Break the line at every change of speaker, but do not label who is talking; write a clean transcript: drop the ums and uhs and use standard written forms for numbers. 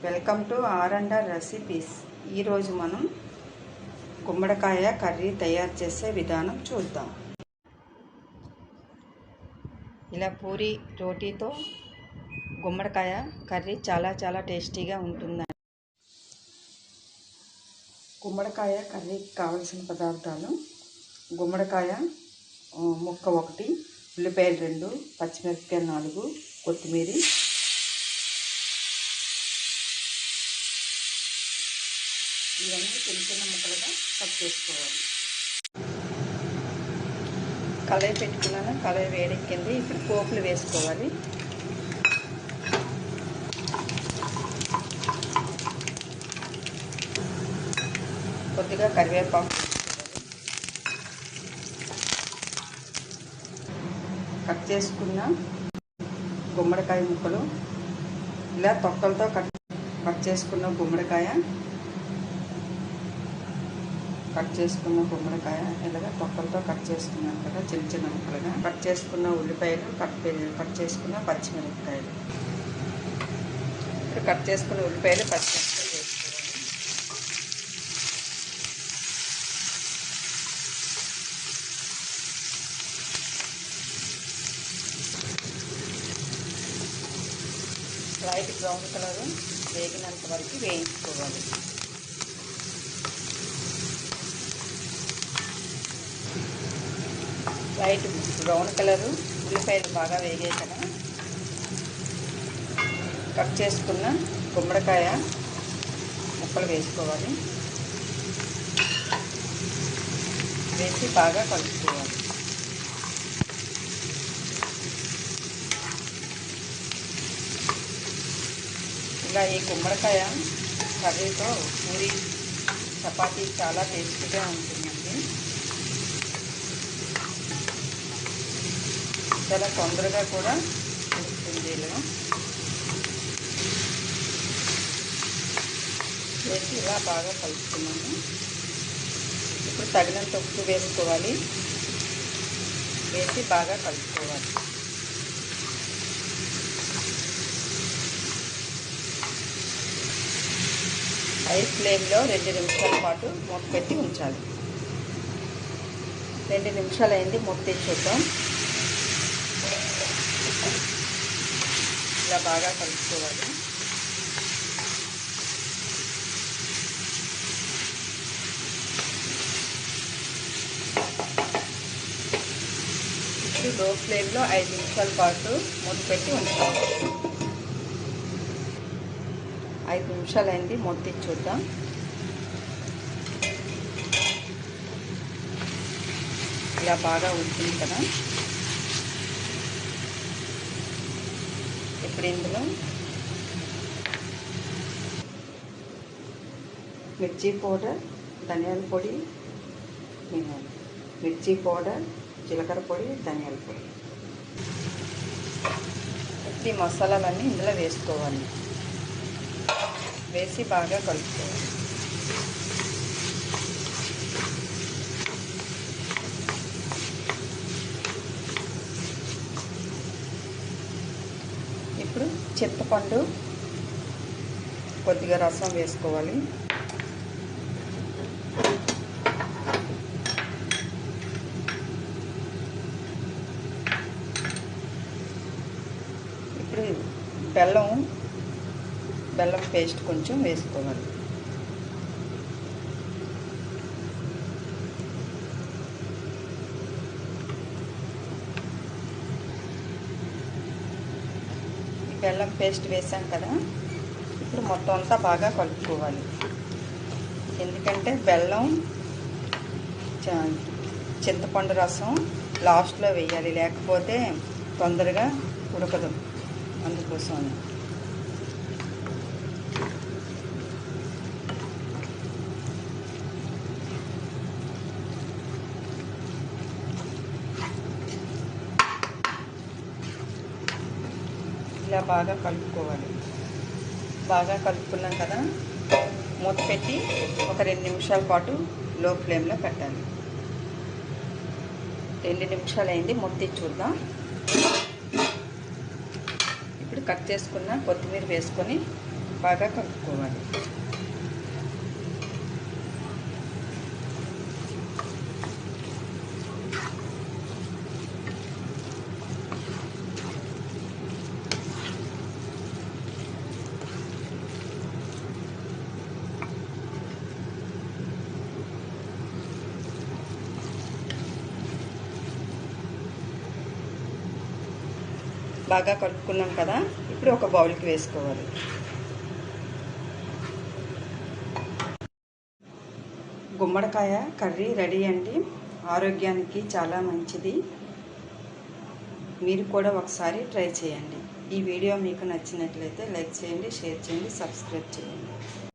Welcome to ఆర్&ఆర్ recipes. ఈరోజు మనం గుమ్మడికాయ కర్రీ తయారు చేసే విధానం చూద్దాం. ఇలా పూరి రోటీతో గుమ్మడికాయ కర్రీ చాలా టేస్టీగా ఉంటుందండి. గుమ్మడికాయ కర్రీకి కావలసిన పదార్థాలు: గుమ్మడికాయ ముక్క 1, ఉల్లిపాయలు 2, పచ్చిమిరపకాయలు 4, కొత్తిమీర, ఇవన్నీ చిన్న ముక్కలుగా కట్ చేసుకోవాలి. కళాయి పెట్టుకున్నాను, కళాయి వేడెక్కింది. ఇప్పుడు పోపులు వేసుకోవాలి. కొద్దిగా కరివేపాకు, కట్ చేసుకున్న గుమ్మడికాయ ముక్కలు, ఇలా తొక్కలతో కట్ చేసుకున్న గుమ్మడికాయ ఇలాగ తొక్కలతో కట్ చేసుకున్నాను కదా, చిన్న ముక్కలుగా కట్ చేసుకున్న ఉల్లిపాయలు, కట్ చేసుకున్న పచ్చిమిరపకాయలు. ఇప్పుడు కట్ చేసుకున్న ఉల్లిపాయలు, పచ్చిమిరపకాయలు వేసుకోవాలి. లైట్ బ్రౌన్ కలర్ వేగినంత వరకు వేయించుకోవాలి. లైట్ బ్రౌన్ కలరు ఉల్లిపాయలు బాగా వేగాయి కదా, కట్ చేసుకున్న గుమ్మడికాయ ముక్కలు వేసుకోవాలి. వేసి బాగా కలుపుకోవాలి. ఇలా ఈ గుమ్మడికాయ కర్రీతో పూరి, చపాతీ చాలా టేస్టీగా ఉంటుందండి. చాలా తొందరగా కూడా ఉడుకుతుంది. ఇలా వేసి ఇలా బాగా కలుపుకున్నాము. ఇప్పుడు తగినంత ఉప్పు వేసుకోవాలి. వేసి బాగా కలుపుకోవాలి. హై ఫ్లేమ్లో 2 నిమిషాల పాటు మూత పెట్టి ఉంచాలి. 2 నిమిషాలు అయింది, మూత తీసి చూద్దాం. ఇలా బాగా కలుపుకోవాలి. ఇప్పుడు లో ఫ్లేమ్లో 5 నిమిషాల పాటు మూత పెట్టి ఉంచాలి. 5 నిమిషాలు అయింది, మూత తీసి చూద్దాం. ఇలా బాగా ఉడికింది కదా. ఇప్పుడు ఇందులో మిర్చి పౌడర్, ధనియాల పొడి, మిర్చి పౌడర్, జీలకర్ర పొడి, ధనియాల పొడి, ఈ మసాలాలన్నీ ఇందులో వేసుకోవాలి. వేసి బాగా కలుపుకోవాలి. ఇప్పుడు చింతపండు కొద్దిగా రసం వేసుకోవాలి. ఇప్పుడు బెల్లం పేస్ట్ కొంచెం వేసుకోవాలి. బెల్లం పేస్ట్ వేసాం కదా, ఇప్పుడు మొత్తం అంతా బాగా కలుపుకోవాలి. ఎందుకంటే బెల్లం, చింతపండు రసం లాస్ట్లో వేయాలి, లేకపోతే తొందరగా ఉడకదు. అందుకోసం ఇలా బాగా కలుపుకోవాలి. బాగా కలుపుకున్నాం కదా, మూత పెట్టి ఒక 2 నిమిషాల పాటు లో ఫ్లేమ్లో పెట్టాలి. 2 నిమిషాలు అయింది, మూత తీసి చూద్దాం. ఇప్పుడు కట్ చేసుకున్న కొత్తిమీర వేసుకొని బాగా కలుపుకోవాలి. బాగా కలుపుకున్నాం కదా, ఇప్పుడు ఒక బౌల్కి వేసుకోవాలి. గుమ్మడికాయ కర్రీ రెడీ అండి. ఆరోగ్యానికి చాలా మంచిది. మీరు కూడా ఒకసారి ట్రై చేయండి. ఈ వీడియో మీకు నచ్చినట్లయితే లైక్ చేయండి, షేర్ చేయండి, సబ్స్క్రైబ్ చేయండి.